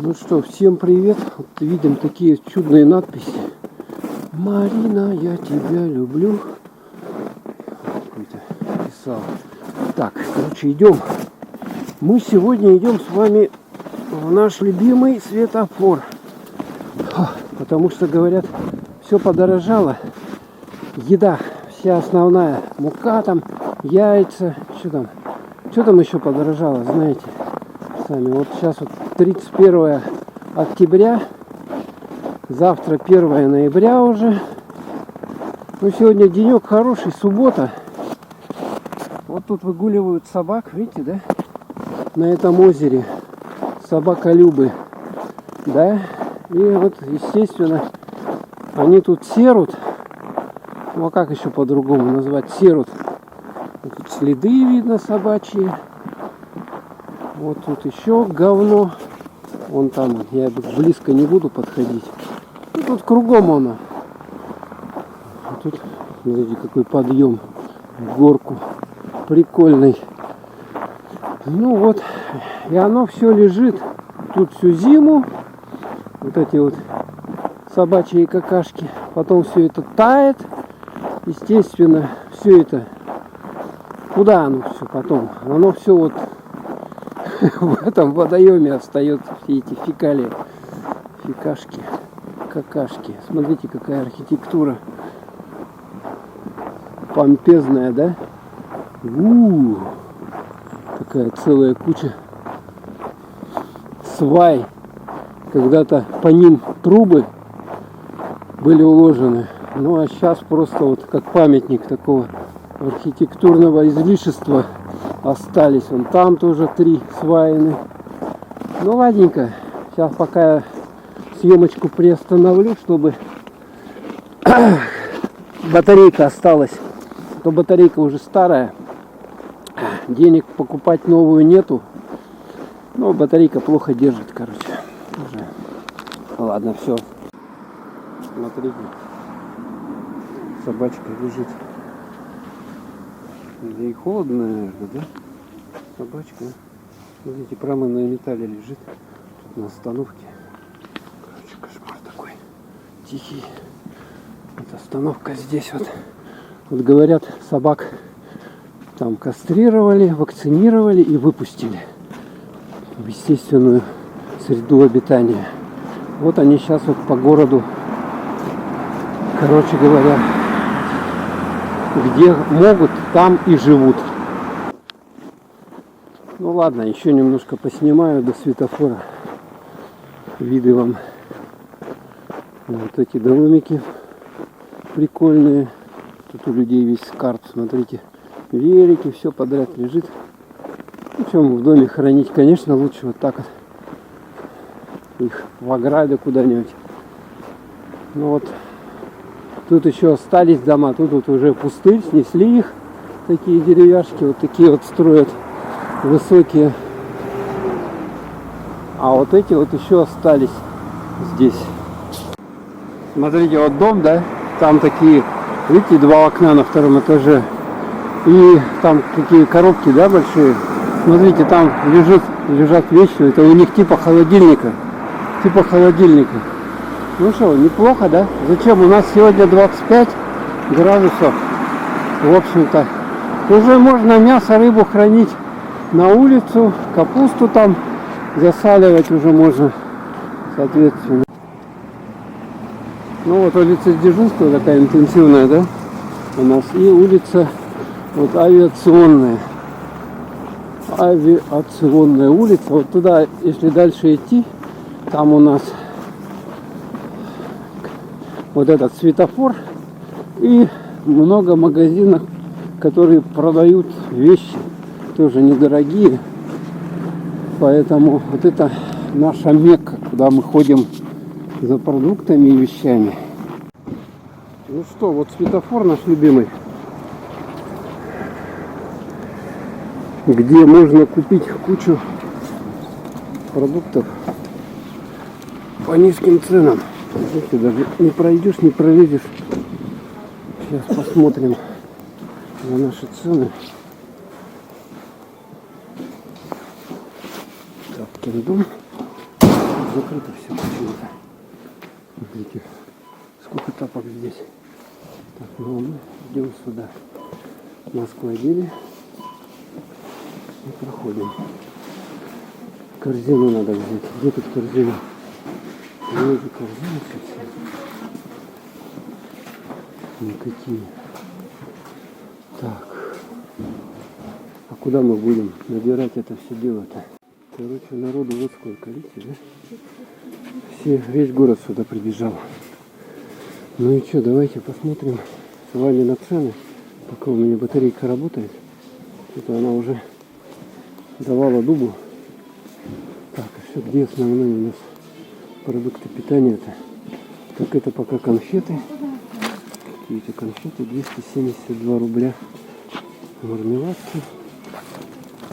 Ну что, всем привет. Вот видим такие чудные надписи. Марина, я тебя люблю. Какой-то писал. Так, короче, идем. Мы сегодня идем с вами в наш любимый светофор. Потому что, говорят, все подорожало. Еда, вся основная. Мука там, яйца. Что там еще подорожало, знаете? Сами. Вот сейчас вот 31 октября. Завтра 1 ноября уже. Ну, сегодня денек хороший, суббота. Вот тут выгуливают собак, видите, да? На этом озере. Собаколюбы. Да? И вот, естественно, они тут серут. Ну, а как еще по-другому назвать? Серут. Тут следы видно собачьи. Вот тут еще говно. Вон там, я близко не буду подходить. И тут кругом оно. А тут, смотрите, какой подъем в горку. Прикольный. Ну вот, и оно все лежит тут всю зиму. Вот эти вот собачьи какашки. Потом все это тает. Естественно, все это. Куда оно все потом? Оно все вот в этом водоеме остается, все эти фекалии. Фекашки, какашки. Смотрите, какая архитектура. Помпезная, да? Такая целая куча свай. Когда-то по ним трубы были уложены. Ну а сейчас просто вот как памятник такого архитектурного излишества остались. Вон там тоже 3 сваины. Ну ладненько. Сейчас пока я съемочку приостановлю, чтобы батарейка осталась. А то батарейка уже старая. Денег покупать новую нету. Но батарейка плохо держит, короче. Уже. Ладно, все. Смотрите. Собачка лежит. Да и холодно, наверное, да? Собачка. Смотрите, прямо на металле лежит. Тут на остановке. Короче, кошмар такой. Тихий. Вот остановка здесь вот. Вот говорят, собак там кастрировали, вакцинировали и выпустили в естественную среду обитания. Вот они сейчас вот по городу, короче говоря, где могут, там и живут. Ну ладно, еще немножко поснимаю до светофора. Виды вам. Вот эти домики прикольные. Тут у людей весь скарб, смотрите. Велики, все подряд лежит. Ну, чем в доме хранить, конечно, лучше вот так вот. Их в ограде куда-нибудь. Ну вот. Тут еще остались дома, тут вот уже пустырь, снесли их. Такие деревяшки, вот такие вот строят высокие. А вот эти вот еще остались здесь. Смотрите, вот дом, да, там такие, видите, 2 окна на 2-м этаже. И там такие коробки, да, большие. Смотрите, там лежат вещи, это у них типа холодильника. Ну что, неплохо, да? Зачем? У нас сегодня 25 градусов. В общем-то, уже можно мясо, рыбу хранить на улицу, капусту там засаливать уже можно, соответственно. Ну вот улица дежурства такая интенсивная, да? У нас и улица вот авиационная. Авиационная улица. Вот туда, если дальше идти, там у нас вот этот светофор и много магазинов, которые продают вещи, тоже недорогие. Поэтому вот это наша Мекка, куда мы ходим за продуктами и вещами. Ну что, вот светофор наш любимый, где можно купить кучу продуктов по низким ценам. Видите, даже не пройдешь, не пролезешь. Сейчас посмотрим на наши цены. Так, киндом. закрыто все почему-то. Смотрите, сколько тапок здесь. Так, ну мы идем сюда. Маску одели и проходим. Корзину надо взять. Где тут корзина? Ну, это корзина совсем. Никакие. Так. А куда мы будем набирать это все дело-то? Короче, народу вот сколько, видите, да? Весь город сюда прибежал. Ну и что, давайте посмотрим с вами на цены. Пока у меня батарейка работает. Это она уже давала дубу. Так, а все, где основные у нас продукты питания-то? Так, это пока конфеты. Какие-то конфеты, 272 рубля. Мармеладки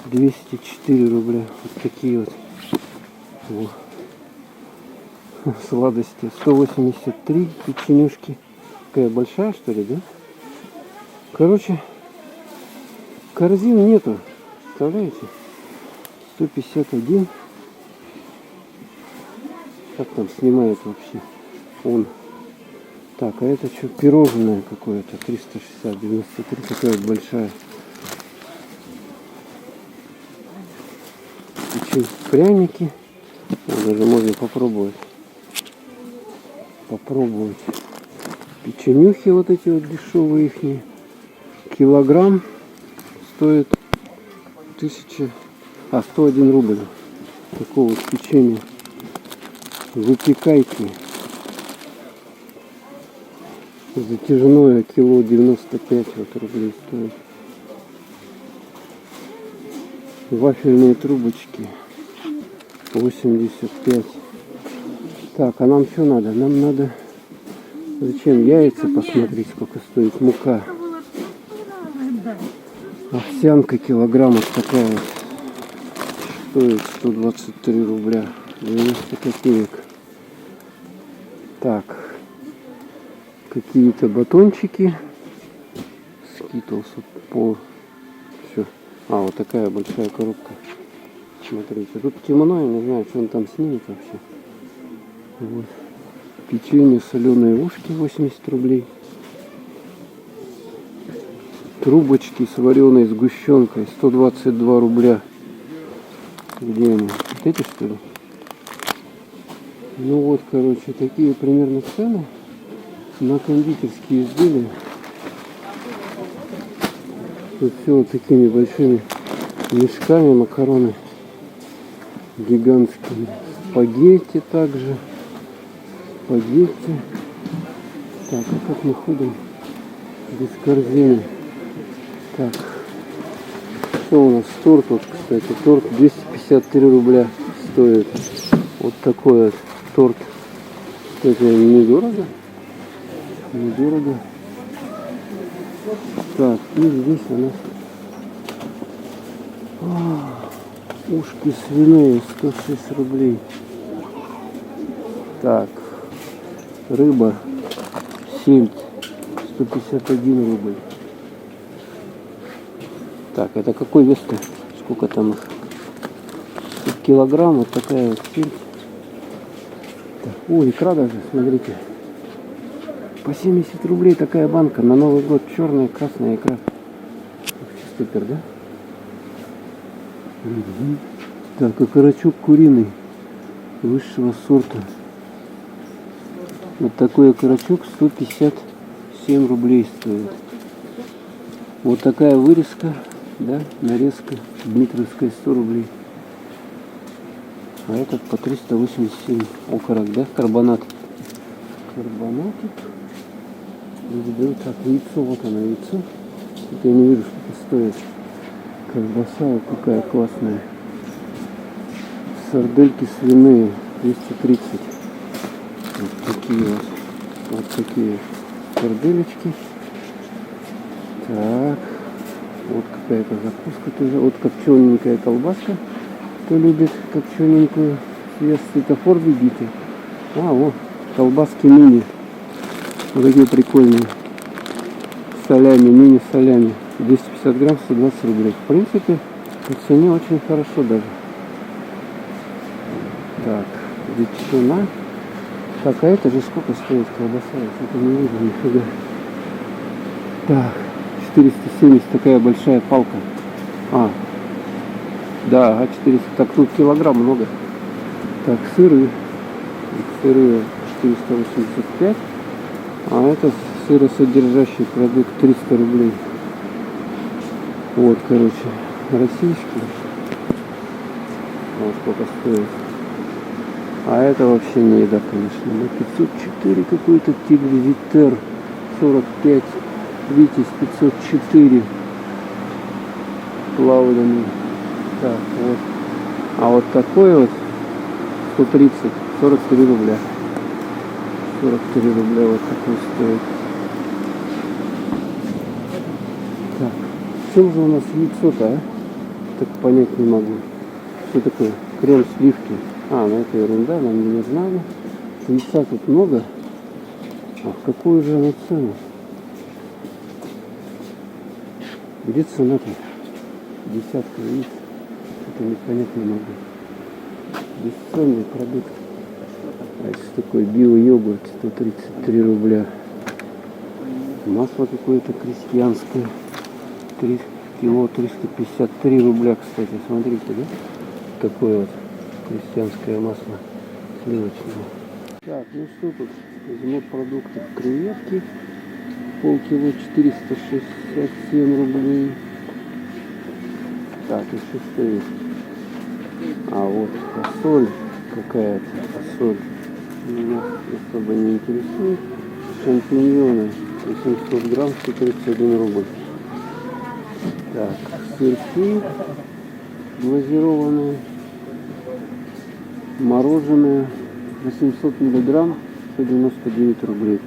204 рубля. Вот такие вот. Во. Сладости 183 печенюшки. Такая большая, что ли, да? Короче, корзин нету. Представляете? 151. Как там снимает вообще? Он. Так, а это что? Пирожное какое-то. 360, 93. Такая вот большая. Пряники. Даже можно попробовать. Печенюхи вот эти вот дешевые ихние. Килограмм стоит 101 рубль. Такого вот печенья. Выпекайки. Затяжное кило 95 вот рублей стоит. Вафельные трубочки 85. Так, а нам что надо? Нам надо... Зачем? Яйца посмотреть, сколько стоит. Мука. Овсянка килограмм вот такая вот. Стоит 123 рубля. 90 копеек. Так. Какие-то батончики. Скитлс по... Все. А, вот такая большая коробка. Смотрите, тут темно, я не знаю, что он там снимет вообще. Вот. Печенье, соленые ушки 80 рублей. Трубочки с вареной сгущенкой 122 рубля. Где они? Вот эти, что ли? Ну вот, короче, такие примерно цены на кондитерские изделия. Тут все вот такими большими мешками макароны. Гигантские. Спагетти также. Спагетти. Так, а как мы ходим без корзины? Так. Что у нас? Торт, вот, кстати. Торт 253 рубля стоит. Вот такой вот торт. Кстати, недорого. Недорого. Так, и здесь у нас ушки свиные 106 рублей. Так, рыба, сельдь 151 рубль. Так, это какой вес-то? Сколько там их? Килограмм, вот такая вот сельдь. Так, о, икра даже, смотрите. По 70 рублей такая банка на Новый год. Черная, красная икра. Супер, да? Угу. Так, окорочок куриный высшего сорта. Вот такой окорочок 157 рублей стоит. Вот такая вырезка, да, нарезка дмитровская 100 рублей. А этот по 387 окорок, да, карбонат. Карбонатик. Так, яйцо, вот оно яйцо. Это я не вижу, что это стоит. Колбаса вот какая классная. Сардельки свиные 230. Вот такие вот. Вот такие сарделечки. Так. Вот какая-то закуска тоже. Вот копчененькая колбаска. Кто любит копчененькую. Свет светофор бегите. А, вот колбаски мини. Вот такие прикольные. Солями, мини-солями. 250 грамм, 120 рублей. В принципе, по цене очень хорошо даже. Так, ветчина. Так, а это же сколько стоит колбаса? Это не видно нифига. Так, 470 такая большая палка. А, да, ага, 400. Так, тут килограмм много. Так, сыры. Сыры 485. А это сыросодержащий продукт 300 рублей. Вот, короче, российский. Вот сколько стоит. А это вообще не еда, конечно. На 504 какой-то тигр Витер 45. Витязь 504. Плавленый. Так, вот. А вот такой вот 130. 43 рубля. 43 рубля вот такой стоит. Так. В чем же у нас яйцо-то, а? Так понять не могу. Что такое? Крем сливки. А, ну это ерунда, нам не нужна. Яйца тут много. А в какую же она цену? Где цена-то? Десятка яиц. Это не понять не могу. Бесценный продукт. А это такой био-йогурт 133 рубля. Масло какое-то крестьянское. 3 кило 353 рубля, кстати. Смотрите, да? Такое вот крестьянское масло сливочное. Так, ну что тут? Из морепродуктов креветки. Полкило 467 рублей. Так, еще что есть? А вот фасоль какая-то. Фасоль. Меня особо не интересует. Шампиньоны. 800 грамм, 131 рубль. Так, сырки глазированные. Мороженое 800 миллиграмм, 199 рублей.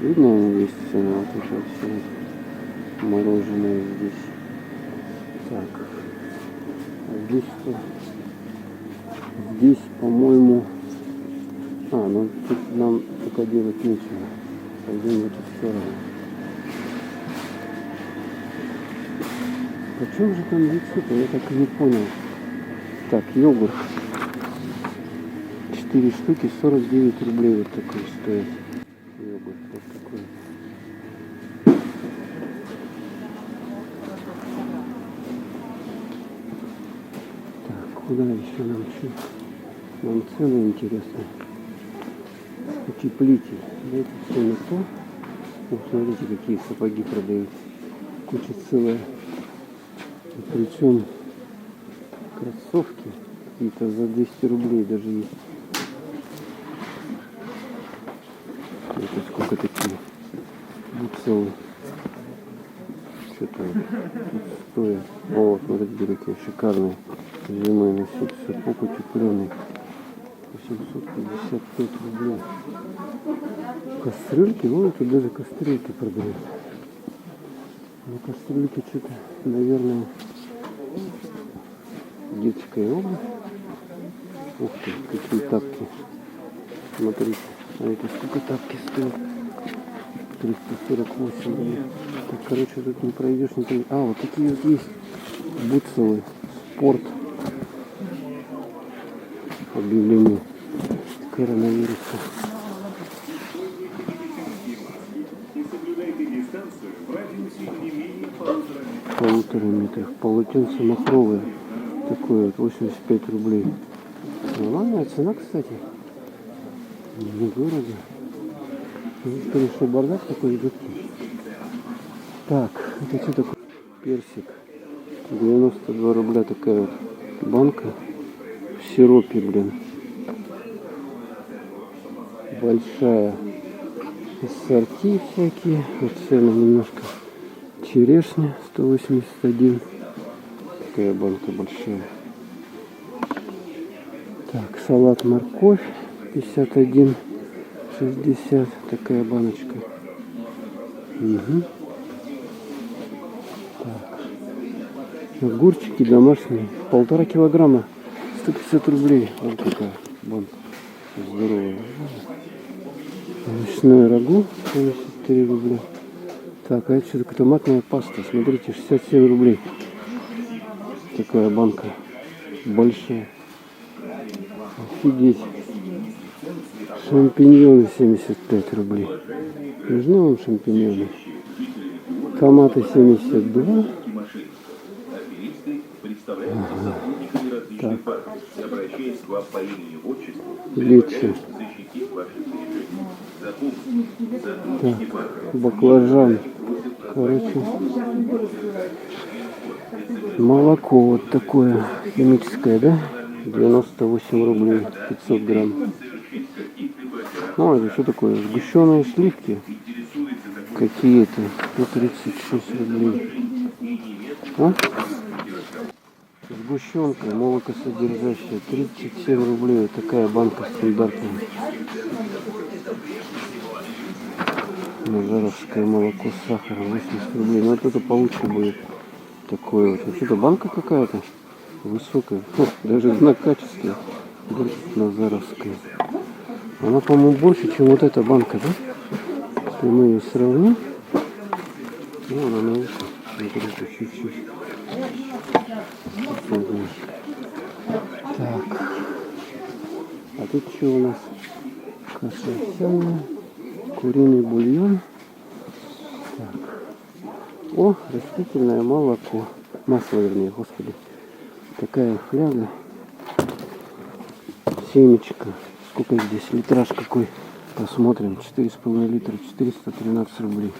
Видно, оно есть цена, вот это все мороженое здесь. Так, а здесь что? Здесь, по-моему, ну тут нам пока делать нечего. Пойдем в эту сторону. Почему же там яйцо-то? Я так и не понял. Так, йогурт. 4 штуки 49 рублей вот такой стоит. Йогурт вот такой. Так, куда еще нам что? Нам цены интересны. Утеплитель. Это все не то. Вот смотрите, какие сапоги продают. Куча целая. И причем кроссовки какие-то за 200 рублей даже есть. Это сколько такие бутсовые. Что-то стоит. О, смотрите, какие шикарные. Зимой носить сапог утепленный. 855 рублей. Кастрюльки, вон тут даже кастрюльки продают. Ну, кастрюльки что-то, наверное, детская обувь. Ух ты, какие тапки. Смотрите, а это сколько тапки стоят? 348 рублей. Так, короче, тут не пройдешь, не пройдешь. А, вот такие вот есть бутсовые. Спорт. Объявление коронавируса. Полутора метров. Полотенце махровое. Такое вот 85 рублей. Нормальная цена, кстати. Не в городе. Здесь, конечно, бардак такой жуткий. Так, это что такое? Персик. 92 рубля такая вот банка. В сиропе, блин. Большая. Ассорти всякие. Вот цены немножко. Черешня 181. Такая банка большая. Так, салат морковь 51,60. Такая баночка. Угу. Так. Огурчики домашние. 1,5 килограмма. 150 рублей. Вот такая банка. Здоровая. Овощное рагу 73 рубля. Так, а это что такое? Томатная паста. Смотрите, 67 рублей. Такая банка. Большая. Офигеть. Шампиньоны 75 рублей. Нужны вам шампиньоны? Томаты 72. Ага. Так. Лечо. Так. Баклажан. Короче. Молоко вот такое химическое, да? 98 рублей 500 грамм. Ну, это что такое? Сгущенные сливки какие-то. 136 рублей. А? Сгущенка молокосодержащая 37 рублей. Вот такая банка стандартная. Назаровское молоко с сахаром 80 рублей. Но вот это получше будет. Такое вот. Вот это банка какая-то высокая. Фу, даже знак качества. Назаровская. Она, по-моему, больше, чем вот эта банка, да? Если мы ее сравним. Ну, она выше. Смотрите, чуть-чуть. Так. А тут что у нас? Каша овсяная. Куриный бульон. Так. О, растительное молоко. Масло, вернее, господи. Такая фляга. Семечка. Сколько здесь? Литраж какой? Посмотрим. 4,5 литра. 413 рублей.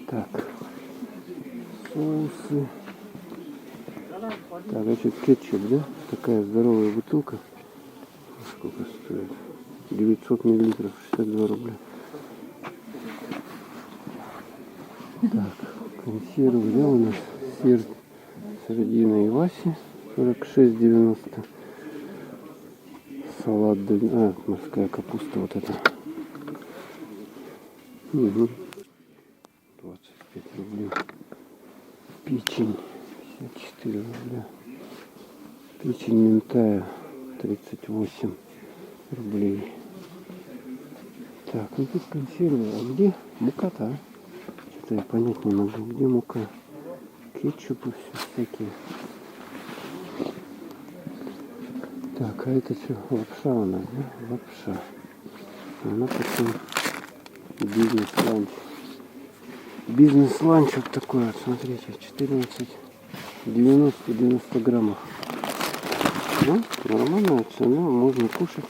Так. Соусы. Так, это кетчуп, да? Такая здоровая бутылка. Сколько стоит? 900 миллилитров. 62 рубля. Так. Консервы, да, у нас? Сардина и Васи. 46,90. Салат, морская капуста вот эта. Угу. 25 рублей. Печень 54 рубля. Печень ментая 38 рублей. Так, ну тут консервы. А где мука-то, а? Что-то я понять не могу. Где мука? Кетчупы все всякие. Так, а это что? Лапша у нас, да? Лапша. Она потом бизнес-ланч. Бизнес-ланч вот такой вот, смотрите, 14,90 граммов. Ну, нормальная цена, можно кушать.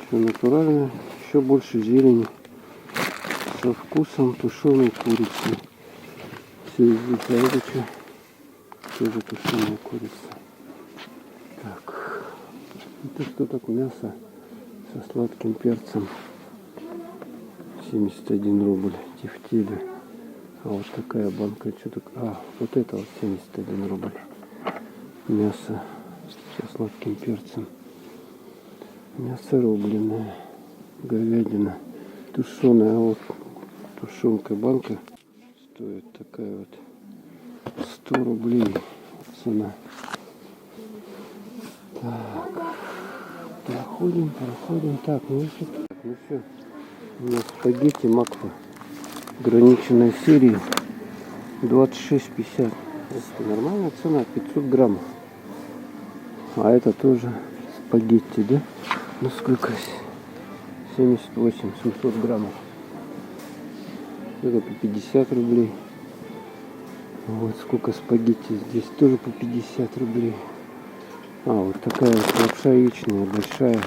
Все натурально, еще больше зелени. Со вкусом тушеной курицы. Все здесь, а это что? Тоже тушеная курица. Так, это что такое? Мясо со сладким перцем. 71 рубль. Тефтели. А вот такая банка. Что так? А, вот это вот 71 рубль. Мясо со сладким перцем. Мясо рубленое. Говядина. Тушеная. А вот тушенка банка стоит такая вот 100 рублей. Цена. Так. Проходим. Так, ну все. У нас спагетти макфа. Ограниченной серии. 26,50. Это нормальная цена. 500 граммов. А это тоже спагетти, да? Ну сколько? 78, 700 граммов. Это по 50 рублей. Вот сколько спагетти здесь. Тоже по 50 рублей. А, вот такая вот лапша яичная, большая,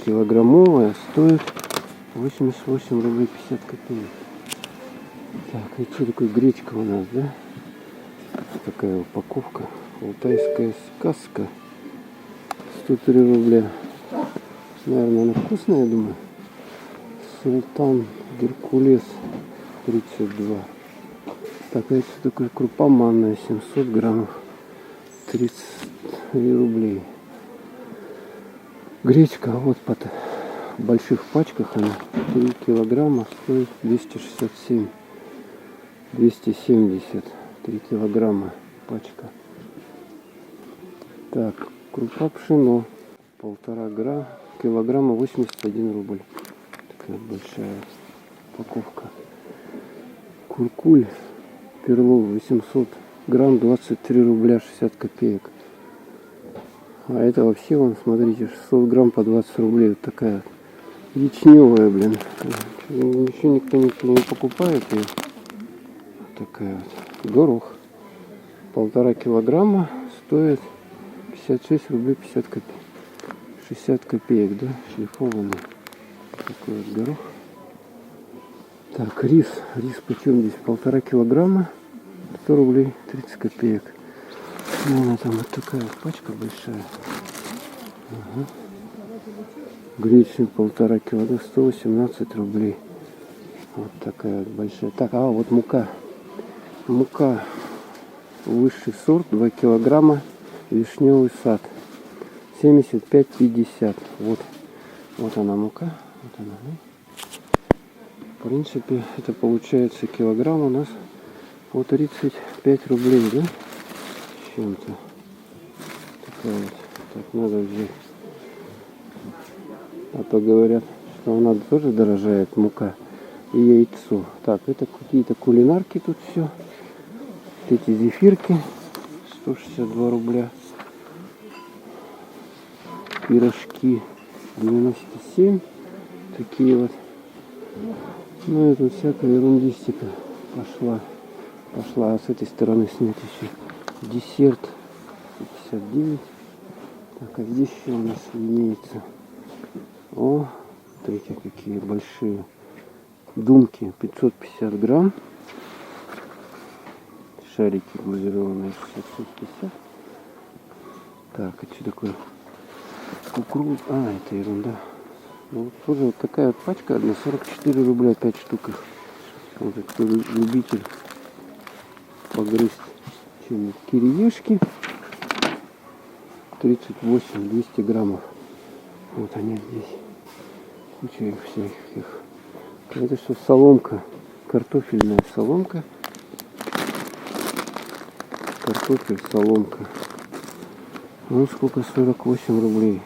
килограммовая, стоит 88 рублей 50 копеек. Так, и что такое гречка у нас, да? Такая упаковка. Алтайская сказка. 103 рубля. Наверное, она вкусная, я думаю. Султан Геркулес 32. Так, а это что такое? Крупа манная 700 граммов. 33 рублей. Гречка вот под в больших пачках она 3 килограмма стоит 267. 270. 3 килограмма пачка. Так, крупа пшено 1,5 килограмма 81 рубль. Такая большая упаковка. Куркуль перлов 800 грамм 23 рубля 60 копеек. А это вообще, вон, смотрите, 600 грамм по 20 рублей. Вот такая ячневая, блин. Ничего никто не покупает ее. Такая вот. Горох. 1,5 килограмма стоит 56 рублей 50 копеек. 60 копеек, да? Шлифованный. Такой вот горох. Так, рис. Рис почем здесь? 1,5 килограмма. 100 рублей 30 копеек. Ну, она там вот такая вот пачка большая. Ага. Гречневый 1,5 килограмма, 118 рублей. Вот такая вот большая. Так, а вот мука. Мука высший сорт, 2 килограмма, вишневый сад. 75,50. Вот. Вот она мука. Вот она. В принципе, это получается килограмм у нас по 35 рублей, да? С чем-то. Такая вот. Так, надо взять. А то говорят, что она тоже дорожает, мука и яйцо. Так, это какие-то кулинарки тут все. Вот эти зефирки 162 рубля. Пирожки 97. Такие вот. Ну и тут всякая ерундистика пошла. А с этой стороны снять еще. Десерт 59. Так, а здесь еще у нас имеется. О, смотрите, какие большие думки. 550 грамм. Шарики глазированные 650. Так, а что такое? Кукуруз. А, это ерунда. Ну, вот тоже вот такая вот пачка одна, 44 рубля 5 штук их. Вот кто любитель погрызть чем-нибудь. Кириешки 38, 200 граммов. Вот они здесь. Куча их всяких. Это что, соломка. Картофельная соломка. Картофель, соломка. Ну сколько? 48 рублей.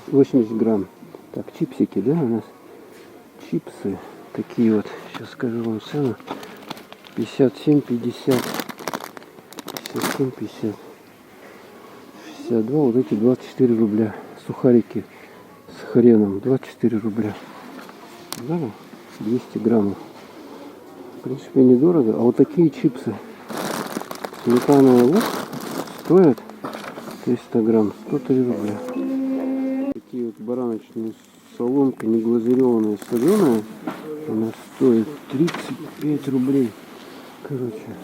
80 грамм. Так, чипсики, да, у нас? Чипсы. Такие вот. Сейчас скажу вам цену. 57,50. 57,50. 62. Вот эти 24 рубля. Сухарики с хреном. 24 рубля. Да, 200 граммов. В принципе, недорого. А вот такие чипсы. Сметана и лук стоят 300 грамм. 103 рубля. Такие вот бараночные соломка, не глазированная, соленая. Она стоит 35 рублей. Короче.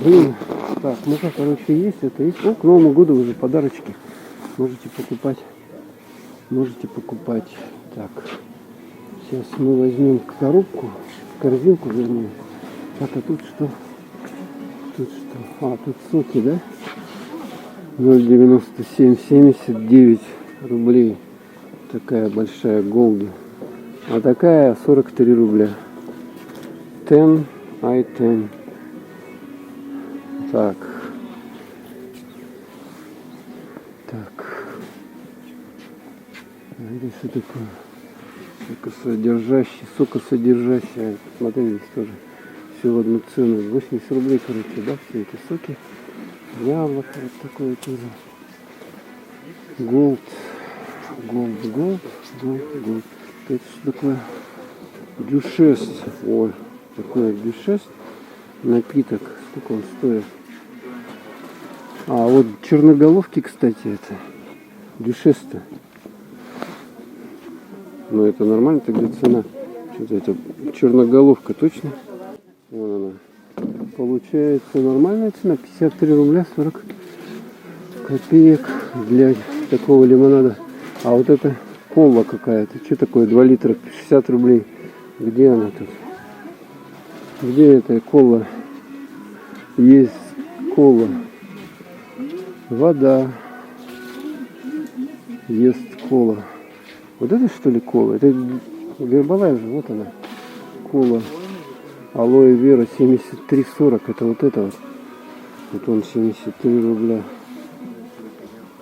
Блин. Так, ну-ка, короче, есть. Это есть. О, к Новому году уже подарочки. Можете покупать. Так. Сейчас мы возьмем коробку. Корзинку вернее. Так, а тут что? А, тут соки, да? 0,97, 79 рублей. Такая большая голда. А такая 43 рубля. 10 i10. Так. Это что такое? Сокосодержащая. Смотри, здесь тоже все в одну цену. 80 рублей, короче, да, все эти соки. Яблоко вот такое тоже. Голд. Это что такое? Дюшес. Ой, такой дюшес. Напиток. Сколько он стоит? А вот черноголовки, кстати, это. Дюшес-то. Ну это нормально тогда цена. Что-то это черноголовка точно. Вон она. Получается нормальная цена. 53 рубля 40 копеек для такого лимонада. А вот это кола какая-то. Что такое 2 литра? 60 рублей. Где она тут? Где эта кола? Есть кола. Вода. Есть кола. Вот это что ли кола? Это Гербалайф же, вот она. Кола. Алоэ вера 73,40. Это вот это вот. Вот он 73 рубля.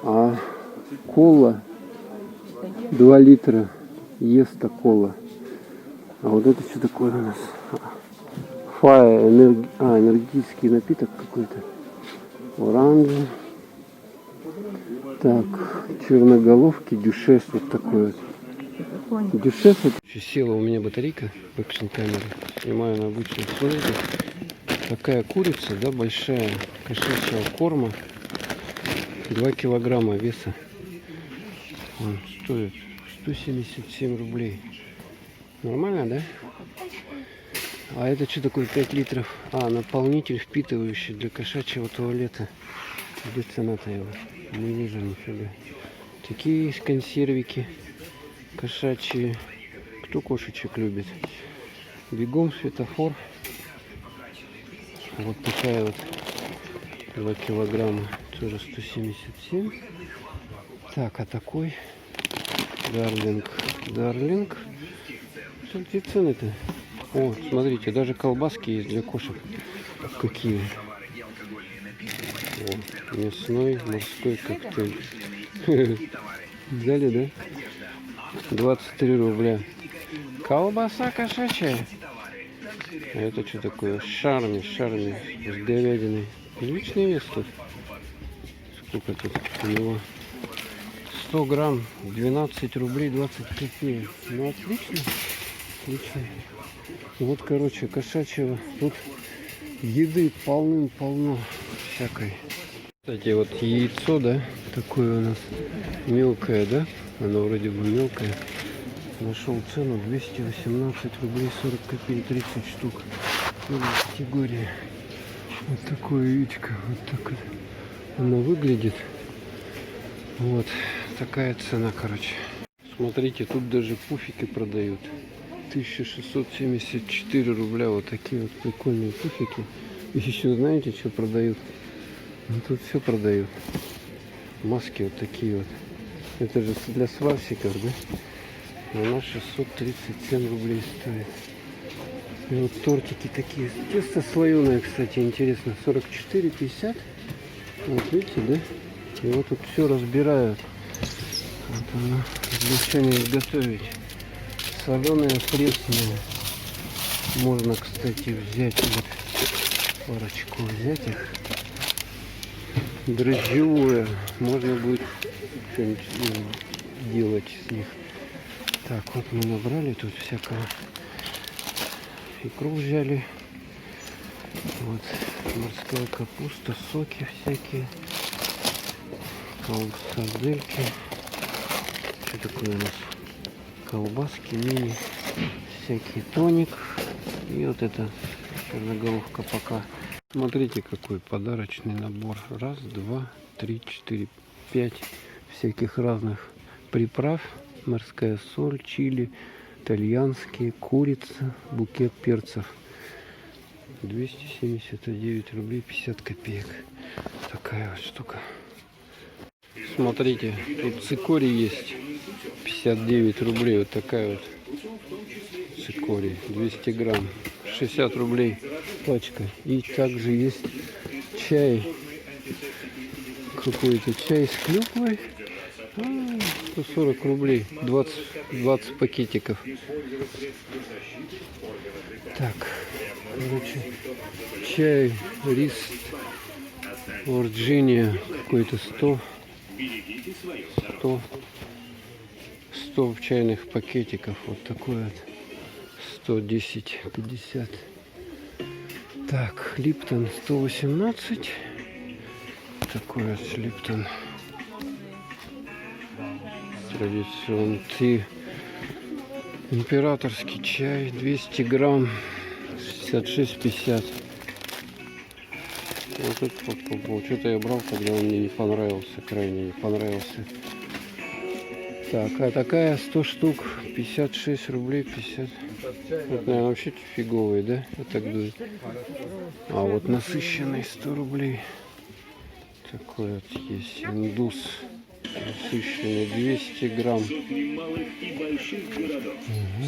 А кола 2 литра. Еста кола. А вот это что такое у нас? Фая, энергетический напиток какой-то. Оранжевый. Так, черноголовки, дюшес, вот такой вот. Дюшес. Села у меня батарейка в экшн камеры. Снимаю на обычном. Смотрите, такая курица, да, большая, кошачьего корма. 2 килограмма веса. Он стоит 177 рублей. Нормально, да? А это что такое 5 литров? А, наполнитель впитывающий для кошачьего туалета. Где цена-то его? Не вижу нифига. Такие есть консервики кошачьи. Кто кошечек любит? Бегом, светофор. Вот такая вот 2 килограмма. Тоже 177. Так, а такой Дарлинг. Дарлинг. Где цены-то? О, смотрите, даже колбаски есть для кошек. Какие? О, мясной морской коктейль. Взяли, да? 23 рубля. Колбаса кошачья. А это что такое? Шарми с говядиной. Приличный вес тут. Сколько тут у него? 100 грамм, 12 рублей 20 копеек. Ну, отлично. Отлично. Вот, короче, кошачьего. Тут еды полным-полно всякой. Кстати, вот яйцо, да, такое у нас мелкое, да? Оно вроде бы мелкое. Нашел цену 218 рублей 40 копеек, 30 штук. Ну, категория. Вот такое яичко. Вот так вот оно выглядит. Вот такая цена, короче. Смотрите, тут даже пуфики продают. 1674 рубля. Вот такие вот прикольные пуфики. И еще знаете, что продают? Ну, тут все продают. Маски вот такие вот. Это же для сварщиков, да? Она 637 рублей стоит. И вот тортики такие. Тесто слоеное, кстати, интересно. 44,50. Вот видите, да? И вот тут все разбирают. Вот оно. Для чего-нибудь готовить. Соленые, пресные. Можно, кстати, взять вот парочку взять их. Дрожжевое. Можно будет что-нибудь делать с них. Так, вот мы набрали тут всякого. Икру взяли. Вот морская капуста, соки всякие. Сардельки. Что такое у нас? Колбаски, мини. Всякий тоник. И вот это черноголовка пока. Смотрите, какой подарочный набор. Раз, два, три, четыре, 5 всяких разных приправ. Морская соль, чили, итальянские, курица, букет перцев. 279 рублей 50 копеек. Такая вот штука. Смотрите, тут цикорий есть. 59 рублей. Вот такая вот цикорий. 200 грамм. 60 рублей пачка. И также есть чай. Какой-то чай с клюквой. 140 рублей. 20 пакетиков. Так. Короче, чай, рис, Вирджиния. Какой-то 100 чайных пакетиков. Вот такой вот. 110,50. Так, Липтон 118. Такой вот Липтон. Традиционный императорский чай. 200 грамм. 66,50. Вот это попробовал. Что-то я брал, когда он мне не понравился. Крайне не понравился. Так, а такая 100 штук, 56 рублей 50. Это, наверное, вообще фиговый, да? Вот так дует. А вот насыщенный 100 рублей. Такой вот есть индус. Насыщенный 200 грамм. Угу.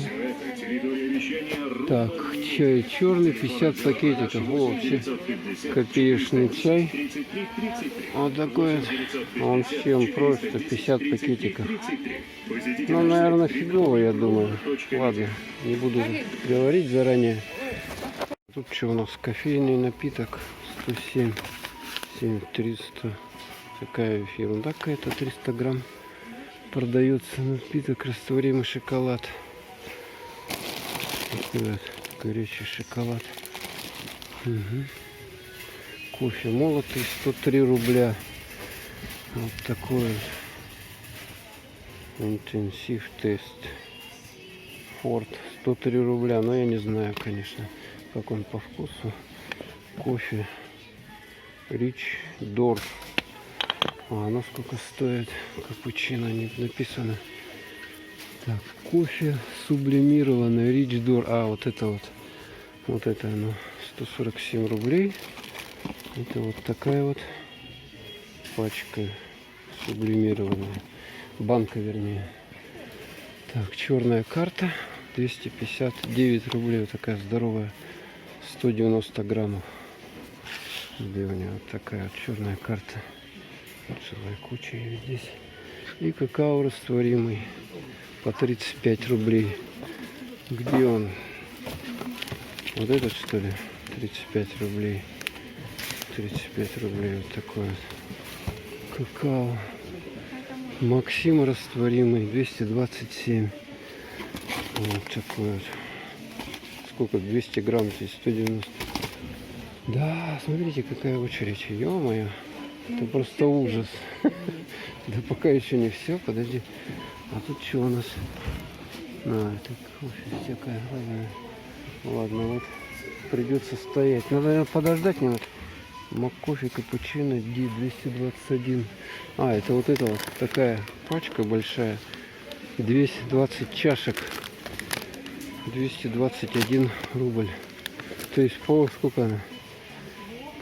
Так, чай черный, 50 пакетиков. О, вообще копеечный чай. Вот такой вот. Он всем просто 50 пакетиков. Ну, наверное, фигово, я думаю. Ладно, не буду говорить заранее. Тут что у нас? Кофейный напиток 107, 7, 300. Такая ерунда какая-то, 300 грамм. Продается напиток растворимый шоколад. Вот, горячий шоколад. Угу. Кофе молотый 103 рубля. Вот такой интенсив тест. Форд 103 рубля. Но я не знаю, конечно, как он по вкусу. Кофе Рич Дор. А оно сколько стоит? Капучино не написано. Так, кофе сублимированный Рич Дор. А, вот это вот. Вот это оно. 147 рублей. Это вот такая вот пачка сублимированная. Банка, вернее. Так, черная карта. 259 рублей. Вот такая здоровая. 190 граммов. Где у нее вот такая вот черная карта. Целая куча ее здесь. И какао растворимый. По 35 рублей. Где он? Вот этот, что ли? 35 рублей. 35 рублей. Вот такой вот. Какао. Максим растворимый. 227. Вот такой вот. Сколько? 200 грамм здесь? 190. Да, смотрите, какая очередь. Ё-моё. Это просто ужас. Да пока еще не все. Подожди. А тут что у нас? А, это кофе всякое. Ладно, вот придется стоять. Надо, наверное, подождать немного. Маккофе капучино Ди 221. А, это вот эта вот такая пачка большая. 220 чашек. 221 рубль. То есть по сколько она?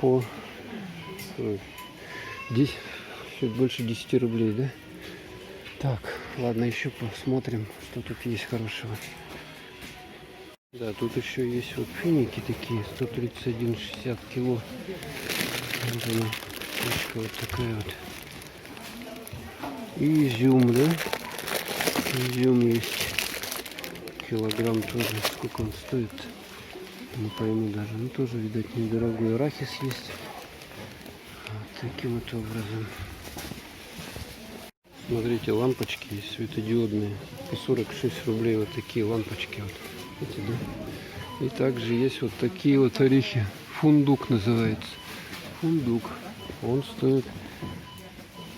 По 10, чуть больше 10 рублей, да? Так, ладно, еще посмотрим, что тут есть хорошего. Да, тут еще есть вот финики такие, 131,60 кило. Вот она, пачка вот такая вот. И изюм, да? Изюм есть. Килограмм тоже. Сколько он стоит? Не пойму даже. Ну, тоже, видать, недорогой. Арахис есть. Вот таким вот образом. Смотрите, лампочки есть светодиодные. По 46 рублей вот такие лампочки. Вот. Видите, да? И также есть вот такие вот орехи. Фундук называется. Фундук. Он стоит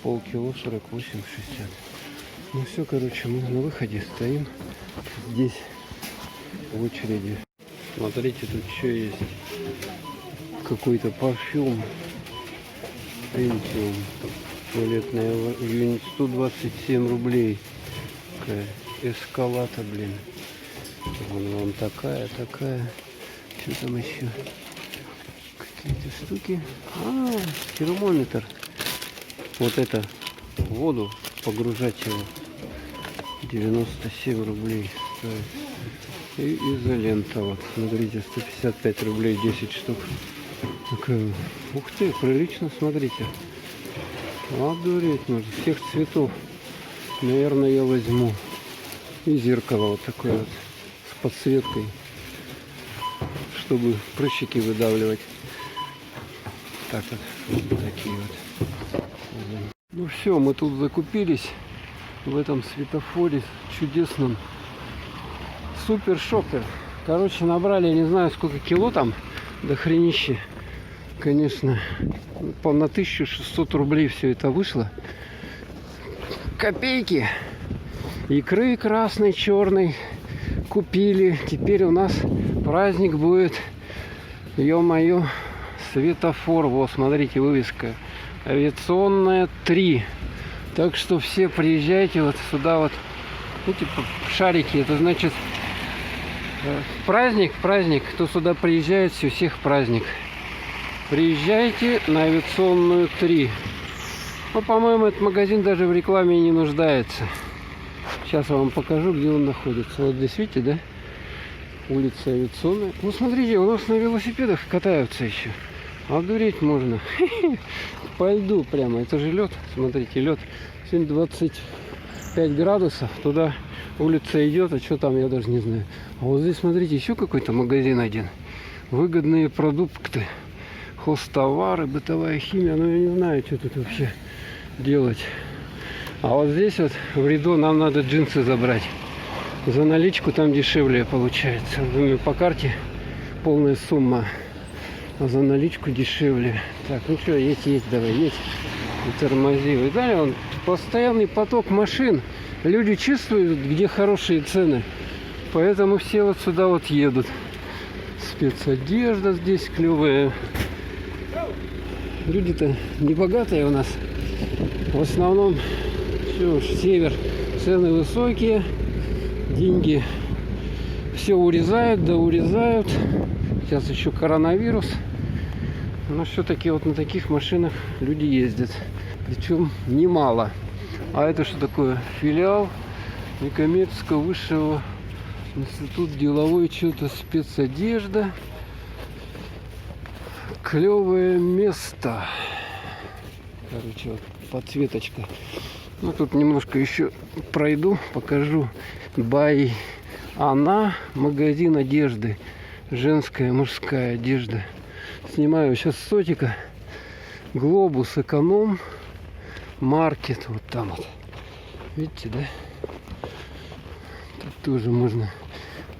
полкило 48,60. Ну все, короче, мы на выходе стоим. Здесь в очереди. Смотрите, тут что есть. Какой-то парфюм. Пентиум. Туалетная юнит 127 рублей. Такая эскалата, блин. Вон вам такая. Что там еще? Какие-то штуки. А, термометр. Вот это. Воду погружать его. 97 рублей стоит. И изолента. Вот. Смотрите, 155 рублей 10 штук. Такая. Ух ты, прилично, смотрите. Обдуреть можно. Всех цветов. Наверное, я возьму. И зеркало вот такое вот. С подсветкой. Чтобы прыщики выдавливать. Так вот. Такие вот. Ну все, мы тут закупились. В этом светофоре чудесном. Супер-шопер. Короче, набрали, я не знаю, сколько кило там. До хренища. Конечно, на 1600 рублей все это вышло. Копейки. Икры красной, черной купили. Теперь у нас праздник будет. Ё-моё, светофор. Вот, смотрите, вывеска. Авиационная 3. Так что все приезжайте вот сюда вот. Ну, типа шарики. Это значит праздник. Кто сюда приезжает, у всех праздник. Приезжайте на авиационную 3. Ну, по-моему, этот магазин даже в рекламе не нуждается. Сейчас я вам покажу, где он находится. Вот здесь, видите, да? Улица авиационная. Ну, смотрите, у нас на велосипедах катаются еще. Обдуреть можно. По льду прямо. Это же лед. Смотрите, лед. Сегодня 25 градусов. Туда улица идет. А что там, я даже не знаю. А вот здесь, смотрите, еще какой-то магазин один. выгодные продукты, хозтовары, бытовая химия. Ну, я не знаю, что тут вообще делать. А вот здесь вот в ряду нам надо джинсы забрать. За наличку там дешевле получается. Думаю, по карте полная сумма, а за наличку дешевле. Так, ну что, едь, давай, едь. И тормози. Вы знаете, он постоянный поток машин. Люди чувствуют, где хорошие цены. Поэтому все вот сюда вот едут. Спецодежда здесь клевая. Люди-то не богатые у нас. В основном все уж север. Цены высокие. Деньги все урезают, да урезают. Сейчас еще коронавирус. Но все-таки вот на таких машинах люди ездят. Причем немало. А это что такое? Филиал некоммерческого высшего института деловой, что-то спецодежда. Клевое место. Короче, вот подсветочка. Ну, тут немножко еще пройду, покажу. Бай. Она. Магазин одежды. Женская, мужская одежда. Снимаю сейчас сотика. Глобус, эконом. Маркет. Вот там вот. Видите, да? Тут тоже можно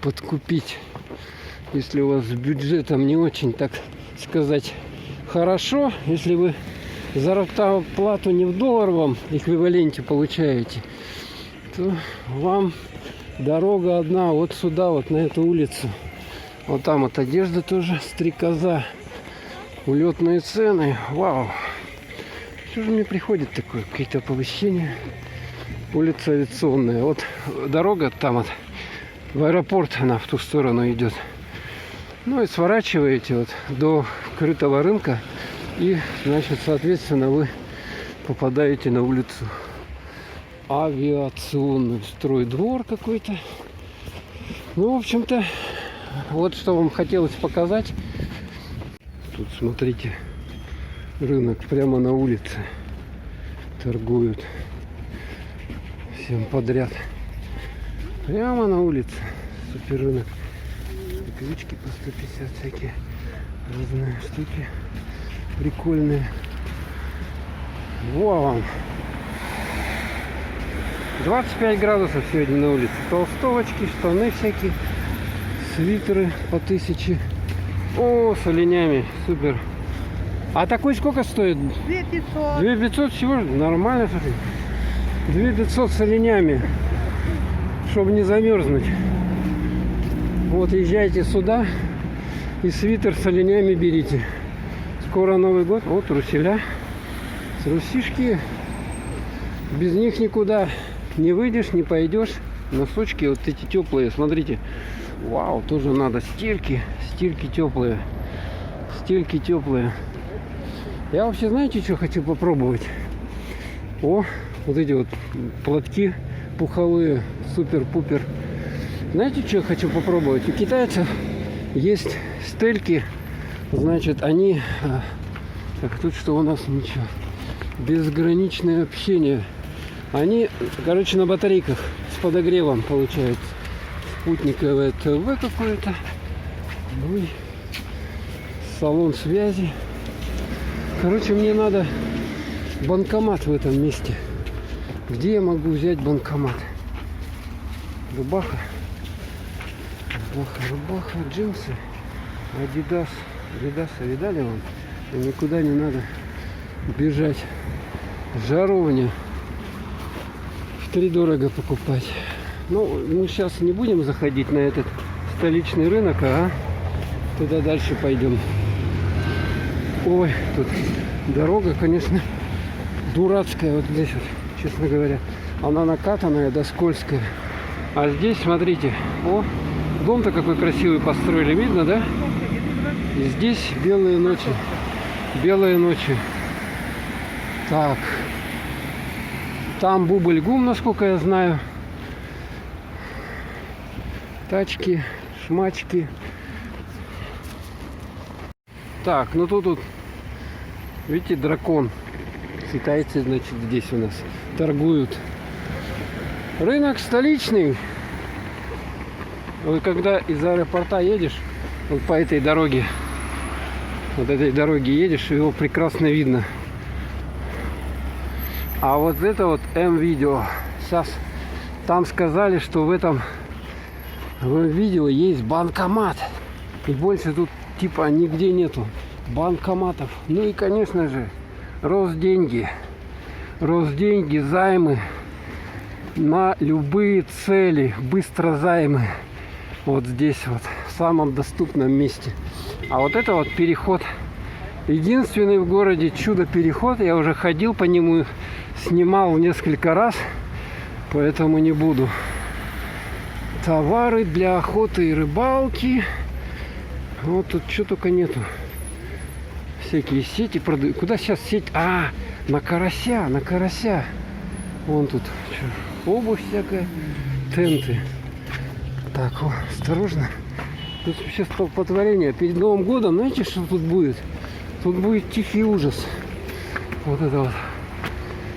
подкупить. Если у вас с бюджетом не очень, так сказать, хорошо. Если вы зарплату не в долларовом эквиваленте получаете, то вам дорога одна вот сюда, вот на эту улицу. Вот там вот одежда тоже, стрекоза. Улетные цены. Вау. Что же мне приходит такое? Какие-то оповещения. Улица авиационная. Вот дорога там вот в аэропорт, она в ту сторону идет. Ну и сворачиваете вот до крытого рынка. И, значит, соответственно, вы попадаете на улицу авиационную. Стройдвор какой-то. Ну, в общем-то, вот что вам хотелось показать. Тут, смотрите, рынок прямо на улице. Торгуют всем подряд. Прямо на улице. Супер рынок. Ключки по 150 всякие. Разные штуки. Прикольные. Во вам. 25 градусов сегодня на улице. Толстовочки, штаны всякие. Свитеры по 1000. О, с оленями. Супер. А такой сколько стоит? 2500. 2500 всего? Нормально, слушай. 2500 с оленями. Чтобы не замерзнуть. Вот езжайте сюда. И свитер с оленями берите. Скоро Новый год. Вот труселя. Трусишки. Без них никуда не выйдешь, не пойдешь. Носочки вот эти теплые. Смотрите. Вау, тоже надо. Стельки. Стельки теплые. Стельки теплые. Я вообще, знаете, что хочу попробовать? О, вот эти вот платки пуховые. Супер-пупер. Знаете, что я хочу попробовать? У китайцев есть стельки. Значит, они... Так, тут что у нас ничего. Безграничное общение. Они, короче, на батарейках с подогревом получается. Спутниковое ТВ какое-то. Ну и салон связи. Короче, мне надо банкомат в этом месте. Где я могу взять банкомат? Рубаха. Рубаха, джинсы. Адидас. Адидаса видали вам? И никуда не надо бежать. Жаровня. Втридорого покупать. Ну, мы сейчас не будем заходить на этот столичный рынок, а туда дальше пойдем. Ой, тут дорога, конечно, дурацкая вот здесь вот, честно говоря. Она накатанная, да скользкая. А здесь, смотрите, о, дом-то какой красивый построили, видно, да? И здесь белые ночи. Белые ночи. Так. Там Бубль-Гум, насколько я знаю. Тачки, шмачки. Так, ну тут, видите, дракон. Китайцы, значит, здесь у нас торгуют. Рынок столичный. Вот когда из аэропорта едешь, Вот по этой дороге. Вот этой дороге едешь, его прекрасно видно. А вот это вот М-видео. Сейчас там сказали, что в этом видео есть банкомат. И больше тут типа нигде нету банкоматов. Ну и конечно же Росденьги. Росденьги, займы на любые цели. Быстро займы. Вот здесь вот, в самом доступном месте. А вот это вот переход. Единственный в городе чудо-переход. Я уже ходил по нему, снимал несколько раз. Поэтому не буду. Товары для охоты и рыбалки. Вот тут что только нету. Всякие сети продают. Куда сейчас сеть? А, на карася, на карася. Вон тут что, обувь всякая. Тенты. Так, о, осторожно. Тут сейчас столпотворение. Перед Новым годом, знаете, что тут будет? Тут будет тихий ужас. Вот это вот.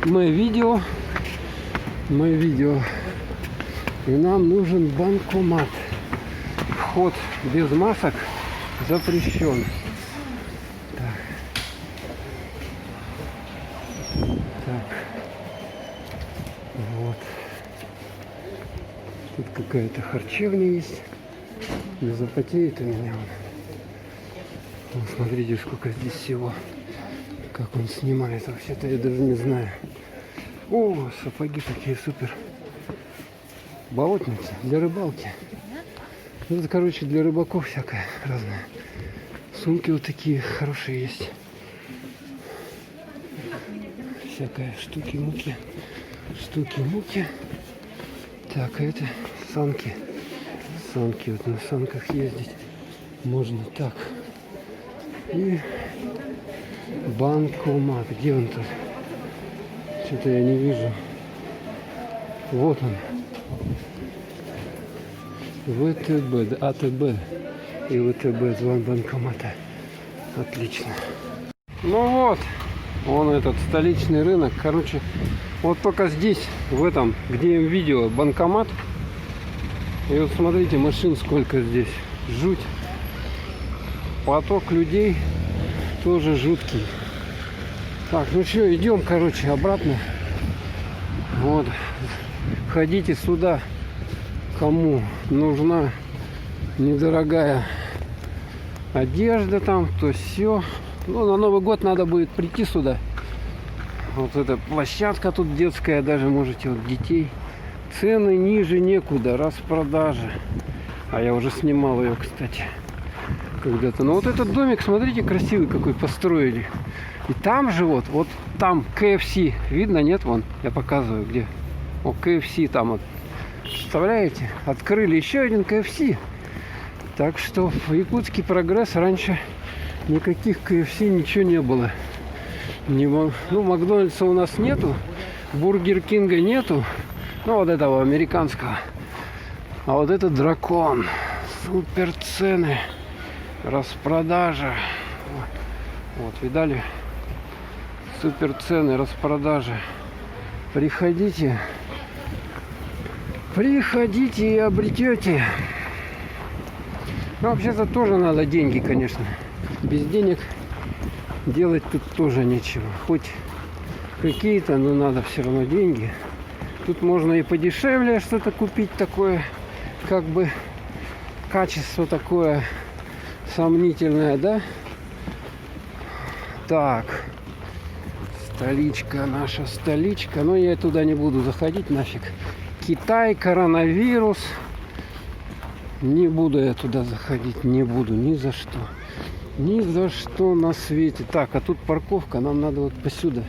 Мое видео. Мое видео. И нам нужен банкомат. Вход без масок запрещен. Так. Так. Вот. Тут какая-то харчевня есть. Не запотеет у меня он. Вот смотрите, сколько здесь всего. Как он снимает. Вообще-то я даже не знаю. О, сапоги такие супер. Болотница для рыбалки. Это, короче, для рыбаков всякое разное. Сумки вот такие хорошие есть. Всякое штуки-муки. Штуки-муки. Так, а это санки. Санки, вот на санках ездить можно. Так. И банкомат. Где он тут? Что-то я не вижу. Вот он. ВТБ, АТБ и ВТБ, два банкомата. Отлично. Ну вот, вон этот столичный рынок. Короче, вот только здесь, в этом, где им видео, банкомат. И вот смотрите, машин сколько здесь. Жуть. Поток людей тоже жуткий. Так, ну что, идем, короче, обратно. Вот. Ходите сюда, кому нужна недорогая одежда там, то все. Ну, на Новый год надо будет прийти сюда. Вот эта площадка тут детская, даже можете вот детей. Цены ниже некуда, распродажа. А я уже снимал ее, кстати, когда-то. Но вот этот домик, смотрите, красивый какой построили. И там же вот там KFC. Видно, нет? Вон, я показываю, где. О, KFC там вот. Представляете? Открыли еще один KFC. Так что в Якутске прогресс. Раньше никаких KFC ничего не было. Ну, Макдональдса у нас нету. Бургер Кинга нету. Ну, вот этого американского. А вот это дракон. Супер цены. Распродажа. Вот, видали? Супер цены, распродажа. Приходите. Приходите и обретете. Ну, вообще-то тоже надо деньги, конечно. Без денег делать тут тоже нечего. Хоть какие-то, но надо все равно деньги. Тут можно и подешевле что-то купить такое, как бы качество такое сомнительное, да? Так. Столичка, наша столичка. Но я туда не буду заходить нафиг. Китай, коронавирус. Не буду я туда заходить. Не буду ни за что. Ни за что на свете. Так, а тут парковка. Нам надо вот посюда.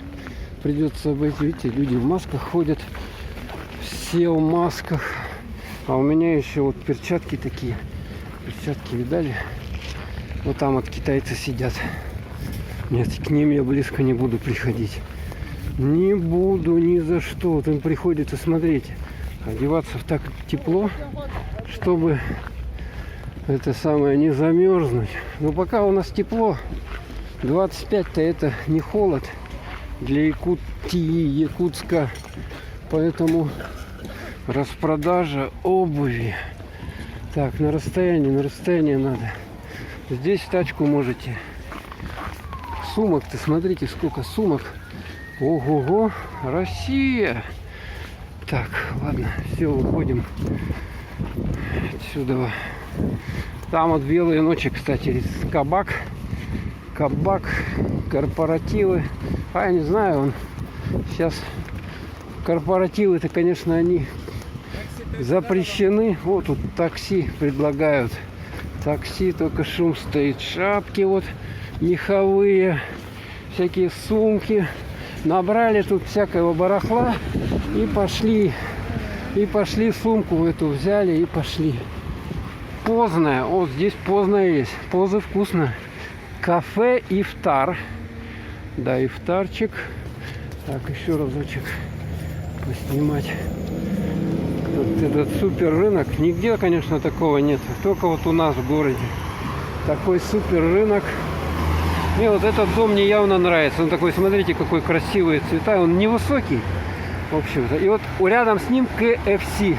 Придется обойти. Видите, люди в масках ходят. Все в масках. А у меня еще вот перчатки такие. Перчатки видали? Вот там вот китайцы сидят. Нет, к ним я близко не буду приходить. Не буду ни за что. Вот им приходится, смотреть, одеваться в так тепло, чтобы это самое не замерзнуть. Но пока у нас тепло, 25-то это не холод для Якутии, Якутска. Поэтому распродажа обуви. Так, на расстоянии надо. Здесь тачку можете. Сумок-то, смотрите, сколько сумок. Ого-го, Россия. Так, ладно, все, выходим отсюда. Там вот белые ночи, кстати, кабак, корпоративы. А я не знаю, он сейчас корпоративы-то, конечно, они запрещены. Вот тут такси предлагают. Такси, только шум стоит. Шапки вот меховые, всякие сумки. Набрали тут всякого барахла и пошли. И пошли, сумку эту взяли и пошли. Поздно. Вот здесь поздно есть. Позы вкусно. Кафе Ифтар. Да, ифтарчик. Так, еще разочек поснимать. Вот этот супер рынок. Нигде, конечно, такого нет. Только вот у нас в городе. Такой супер рынок. Мне вот этот дом мне явно нравится. Он такой, смотрите, какой красивый цвета. Он невысокий, в общем-то. И вот рядом с ним KFC.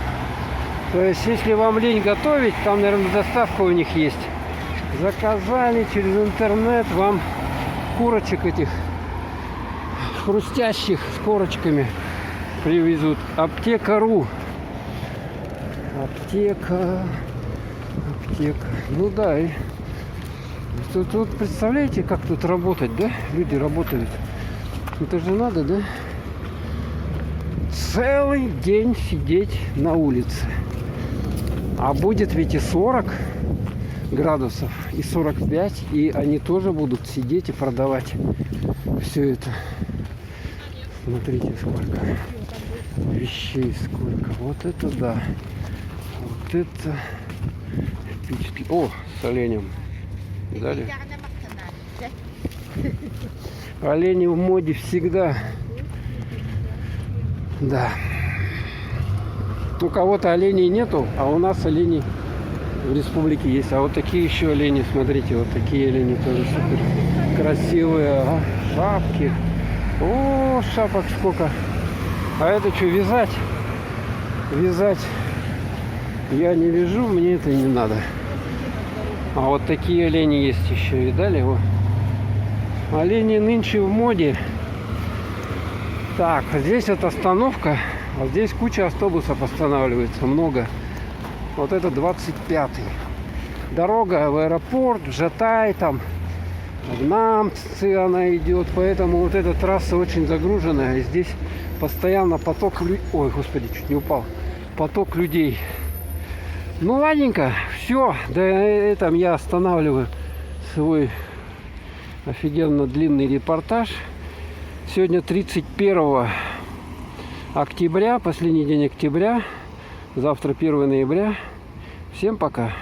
То есть, если вам лень готовить, там, наверное, доставка у них есть. Заказали через интернет, вам курочек этих хрустящих с корочками привезут. Аптека.ру. Аптека. Ну да, и тут представляете, как тут работать, да? Люди работают. Это же надо, да? Целый день сидеть на улице. А будет ведь и 40 градусов, и 45, и они тоже будут сидеть и продавать все это. Смотрите, сколько вещей, сколько. Вот это да. Вот это эпически. О, с оленем. Дали. Олени в моде всегда. Да. У кого-то оленей нету, а у нас оленей в республике есть. А вот такие еще олени, смотрите, вот такие олени тоже супер красивые. Ага. Шапки. О, шапок сколько. А это что, вязать? Вязать я не вяжу, мне это не надо. А вот такие олени есть еще, видали его? Олени нынче в моде. Так, здесь вот остановка, а здесь куча автобусов останавливается, много. Вот это 25-й. Дорога в аэропорт, в Жатай, там, в Намцы она идет, поэтому вот эта трасса очень загруженная. И здесь постоянно поток людей. Ой, господи, чуть не упал. Поток людей. Ну, ладненько, все. Да этом я останавливаю свой офигенно длинный репортаж. Сегодня 31 октября, последний день октября. Завтра 1 ноября. Всем пока.